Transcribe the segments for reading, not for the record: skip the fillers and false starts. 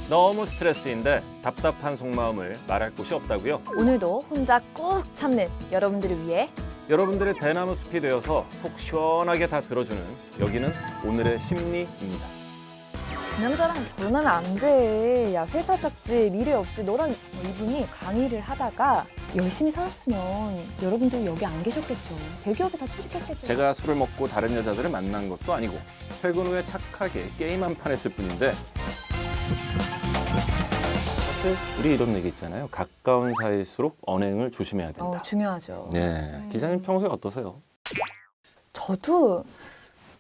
너무 스트레스인데 답답한 속마음을 말할 곳이 없다고요? 오늘도 혼자 꾹 참는 여러분들을 위해 여러분들의 대나무 숲이 되어서 속 시원하게 다 들어주는 여기는 오늘의 심리입니다. 그 남자랑 결혼하면 안 돼. 야, 회사 잡지, 미래 없지. 너랑 이분이 강의를 하다가 열심히 살았으면 여러분들이 여기 안 계셨겠죠. 대기업에 다 취직했겠죠. 제가 술을 먹고 다른 여자들을 만난 것도 아니고 퇴근 후에 착하게 게임 한 판 했을 뿐인데 사실 우리 이런 얘기 있잖아요. 가까운 사이일수록 언행을 조심해야 된다. 중요하죠. 네, 기자님 평소에 어떠세요? 저도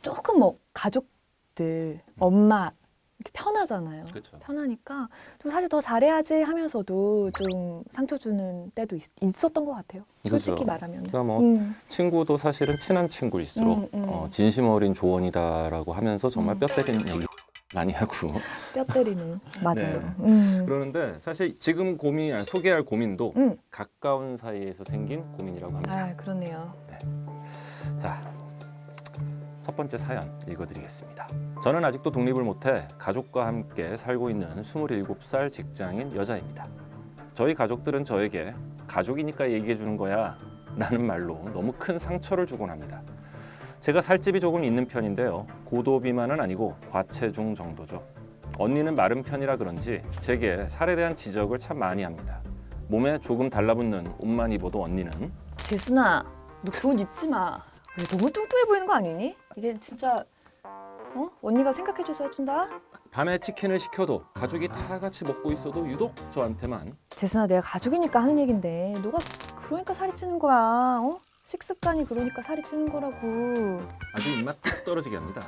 조금 가족들, 엄마 이렇게 편하잖아요. 그렇죠. 편하니까 좀 사실 더 잘해야지 하면서도 좀 상처 주는 때도 있었던 것 같아요. 솔직히 그렇죠. 말하면. 그러니까 뭐 친구도 사실은 친한 친구일수록 진심 어린 조언이다라고 하면서 정말 뼈 때리는 얘기 많이 하고 뼈 때리는 맞아요. 그러는데 사실 지금 소개할 고민도 음. 가까운 사이에서 생긴 고민이라고 합니다. 아, 그렇네요. 자, 첫 번째 사연 읽어드리겠습니다. 저는 아직도 독립을 못해 가족과 함께 살고 있는 27살 직장인 여자입니다. 저희 가족들은 저에게 가족이니까 얘기해 주는 거야 라는 말로 너무 큰 상처를 주곤 합니다. 제가 살집이 조금 있는 편인데요. 고도비만은 아니고 과체중 정도죠. 언니는 마른 편이라 그런지 제게 살에 대한 지적을 참 많이 합니다. 몸에 조금 달라붙는 옷만 입어도 언니는 재순아, 너 그옷 입지 마. 왜 너무 뚱뚱해 보이는 거 아니니? 이게 진짜 언니가 생각해줘서 해준다? 밤에 치킨을 시켜도 가족이 다 같이 먹고 있어도 유독 저한테만 재순아, 내가 가족이니까 하는 얘긴데 너가 그러니까 살이 찌는 거야. 식습관이 그러니까 살이 찌는 거라고. 아주 입맛 뚝 떨어지게 합니다.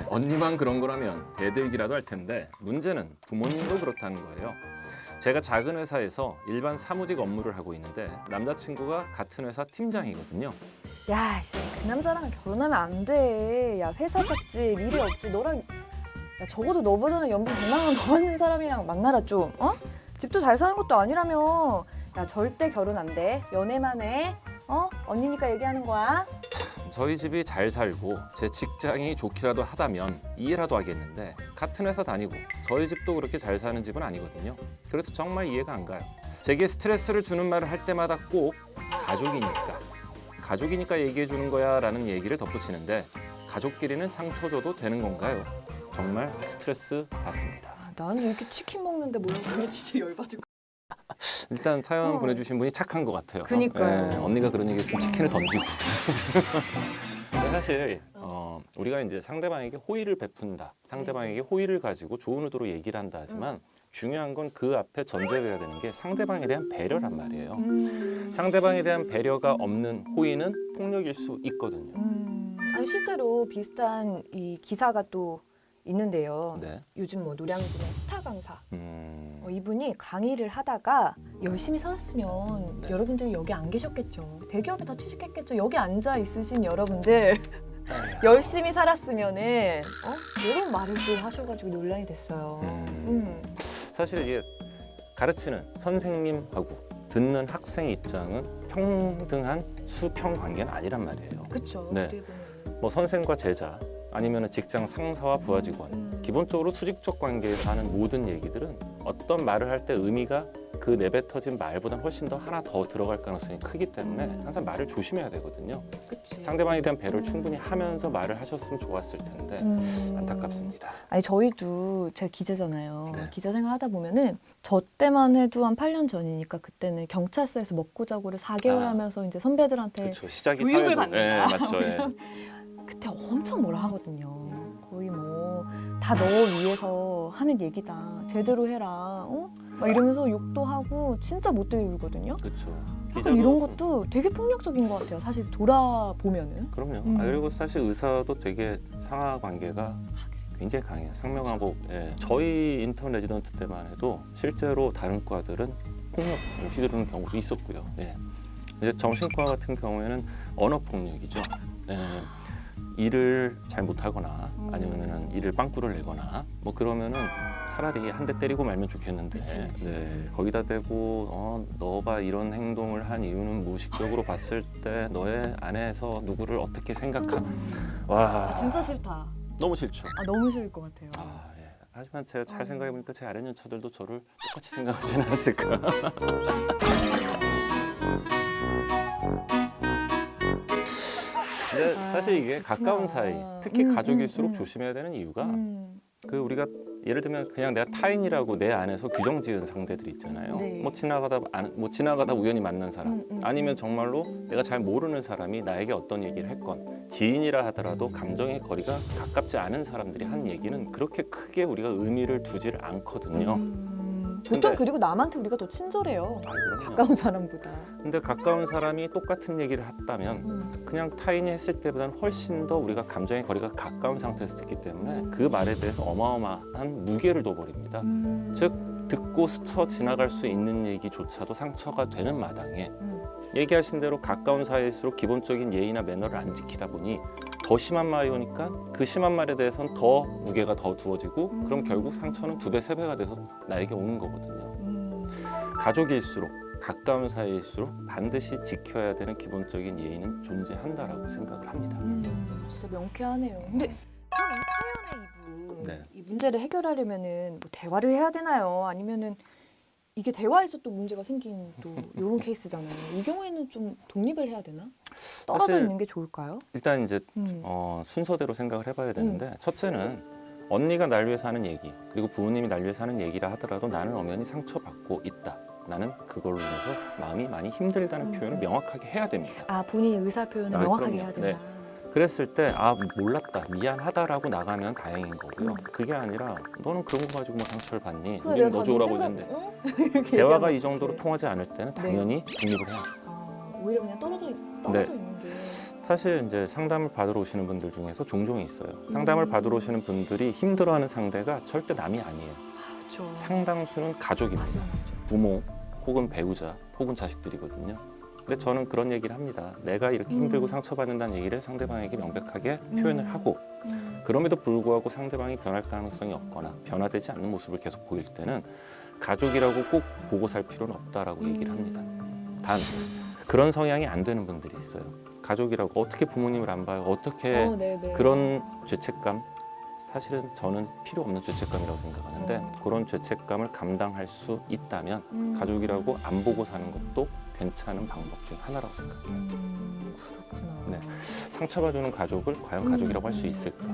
언니만 그런 거라면 대들기라도 할 텐데 문제는 부모님도 그렇다는 거예요. 제가 작은 회사에서 일반 사무직 업무를 하고 있는데 남자친구가 같은 회사 팀장이거든요. 야, 그 남자랑 결혼하면 안 돼. 야, 회사 잡지, 미래 없지. 너랑 야, 적어도 너보다는 연봉 100만 원 더 받는 사람이랑 만나라 좀. 집도 잘 사는 것도 아니라며. 야, 절대 결혼 안 돼. 연애만 해. 언니니까 얘기하는 거야. 저희 집이 잘 살고 제 직장이 좋기라도 하다면 이해라도 하겠는데 같은 회사 다니고 저희 집도 그렇게 잘 사는 집은 아니거든요. 그래서 정말 이해가 안 가요. 제게 스트레스를 주는 말을 할 때마다 꼭 가족이니까 얘기해 주는 거야 라는 얘기를 덧붙이는데 가족끼리는 상처 줘도 되는 건가요? 정말 스트레스 받습니다. 나는 이렇게 치킨 먹는데 뭐라고 진짜 열받을 거. 일단 사연 보내주신 분이 착한 것 같아요. 그니까요. 언니가 그런 얘기 했으면 치킨을 던지고. 근데 사실 우리가 이제 상대방에게 호의를 베푼다, 상대방에게 호의를 가지고 좋은 의도로 얘기를 한다 하지만 중요한 건 그 앞에 전제되어야 되는 게 상대방에 대한 배려란 말이에요. 상대방에 대한 배려가 없는 호의는 폭력일 수 있거든요. 아니 실제로 비슷한 이 기사가 또 있는데요. 네. 요즘 노량진의 스타 강사 이분이 강의를 하다가 열심히 살았으면 여러분들이 여기 안 계셨겠죠. 대기업에 다 취직했겠죠. 여기 앉아 있으신 여러분들 열심히 살았으면은 이런 말을 또 하셔가지고 논란이 됐어요. 사실 이게 가르치는 선생님하고 듣는 학생의 입장은 평등한 수평 관계는 아니란 말이에요. 그렇죠. 네. 뭐 선생과 제자 아니면 직장 상사와 부하 직원 기본적으로 수직적 관계에서 하는 모든 얘기들은 어떤 말을 할 때 의미가 그 내뱉어진 말보다 훨씬 더 하나 더 들어갈 가능성이 크기 때문에 항상 말을 조심해야 되거든요. 그치. 상대방에 대한 배려를 충분히 하면서 말을 하셨으면 좋았을 텐데 안타깝습니다. 아니 저희도 제가 기자잖아요. 네. 기자 생활하다 보면은 저 때만 해도 한 8년 전이니까 그때는 경찰서에서 먹고 자고를 4개월 하면서 이제 선배들한테 그렇죠. 시작이 교육을 사회부. 받는다. 네, 맞죠. 예. 그때 엄청 뭐라 하거든요. 거의 뭐 다 너 위해서 하는 얘기다. 제대로 해라. 막 이러면서 욕도 하고 진짜 못되게 울거든요. 그렇죠. 약간 이런 것도 되게 폭력적인 것 같아요. 사실 돌아보면은. 그럼요. 그리고 사실 의사도 되게 상하 관계가 굉장히 강해요. 상명하고 저희 인턴 레지던트 때만 해도 실제로 다른 과들은 폭력 휘두르는 경우도 있었고요. 이제 정신과 같은 경우에는 언어 폭력이죠. 일을 잘 못하거나 아니면은 일을 빵꾸를 내거나 뭐 그러면은 차라리 한 대 때리고 말면 좋겠는데 네, 거기다 대고 너가 이런 행동을 한 이유는 무의식적으로 봤을 때 너의 안에서 누구를 어떻게 생각하 와 진짜 싫다. 너무 싫죠. 너무 싫을 것 같아요. 하지만 제가 잘 생각해보니까 제 아랫 연차들도 저를 똑같이 생각하지 않았을까. 근데 사실 이게 가까운 사이, 특히 가족일수록 조심해야 되는 이유가 그 우리가 예를 들면 그냥 내가 타인이라고 내 안에서 규정 지은 상대들 있잖아요. 네. 뭐 지나가다 우연히 만난 사람, 아니면 정말로 내가 잘 모르는 사람이 나에게 어떤 얘기를 했건 지인이라 하더라도 감정의 거리가 가깝지 않은 사람들이 한 얘기는 그렇게 크게 우리가 의미를 두지를 않거든요. 보통 근데- 그리고 남한테 우리가 더 친절해요. 아, 그럼요. 가까운 사람보다. 근데 가까운 사람이 똑같은 얘기를 했다면 그냥 타인이 했을 때보다는 훨씬 더 우리가 감정의 거리가 가까운 상태에서 듣기 때문에 그 말에 대해서 어마어마한 무게를 둬버립니다. 즉 듣고 스쳐 지나갈 수 있는 얘기조차도 상처가 되는 마당에 얘기하신 대로 가까운 사이일수록 기본적인 예의나 매너를 안 지키다 보니 더 심한 말이 오니까 그 심한 말에 대해서는 더 무게가 더 두어지고 그럼 결국 상처는 2배, 3배가 돼서 나에게 오는 거거든요. 가족일수록 가까운 사이일수록 반드시 지켜야 되는 기본적인 예의는 존재한다라고 생각을 합니다. 진짜 명쾌하네요. 근데 그럼 이 사연의 이분, 네. 이 문제를 해결하려면은 뭐 대화를 해야 되나요? 아니면은 이게 대화에서 또 문제가 생긴 또 이런 케이스잖아요. 이 경우에는 좀 독립을 해야 되나? 떨어져 사실- 있는 게 좋을까요? 일단 이제 음. 순서대로 생각을 해봐야 되는데 첫째는 언니가 날 위해서 하는 얘기 그리고 부모님이 날 위해서 하는 얘기라 하더라도 나는 엄연히 상처받고 있다. 나는 그걸로 인해서 마음이 많이 힘들다는 표현을 명확하게 해야 됩니다. 아, 본인의 의사 표현을 아, 명확하게 그럼요. 해야 된다. 그랬을 때 몰랐다 미안하다라고 나가면 다행인 거고요. 그게 아니라 너는 그런 거 가지고 뭐 상처를 받니? 그래, 우리는 내가 너 다 좋으라고 생각- 했는데 응? 이렇게 대화가 얘기하면 이 정도로 어떡해. 통하지 않을 때는 당연히 독립을 해야죠. 오히려 그냥 떨어져 있는 게. 사실 이제 상담을 받으러 오시는 분들 중에서 종종 있어요. 상담을 받으러 오시는 분들이 힘들어하는 상대가 절대 남이 아니에요. 그렇죠. 상당수는 가족입니다. 부모 혹은 배우자 혹은 자식들이거든요. 근데 저는 그런 얘기를 합니다. 내가 이렇게 힘들고 상처받는다는 얘기를 상대방에게 명백하게 표현을 하고 그럼에도 불구하고 상대방이 변할 가능성이 없거나 변화되지 않는 모습을 계속 보일 때는 가족이라고 꼭 보고 살 필요는 없다라고 얘기를 합니다. 단 그런 성향이 안 되는 분들이 있어요. 가족이라고 어떻게 부모님을 안 봐요? 어떻게 네네. 그런 죄책감 사실은 저는 필요 없는 죄책감이라고 생각하는데 그런 죄책감을 감당할 수 있다면 가족이라고 안 보고 사는 것도 괜찮은 방법 중 하나라고 생각해요. 그렇구나. 네. 상처받는 가족을 과연 가족이라고 할 수 있을까?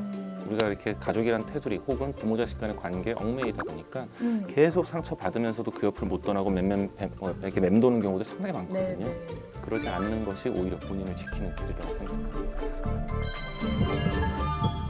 우리가 이렇게 가족이란 테두리 혹은 부모 자식 간의 관계에 얽매이다 보니까 계속 상처받으면서도 그 옆을 못 떠나고 이렇게 맴도는 경우도 상당히 많거든요. 네네. 그러지 않는 것이 오히려 본인을 지키는 길이라고 생각합니다.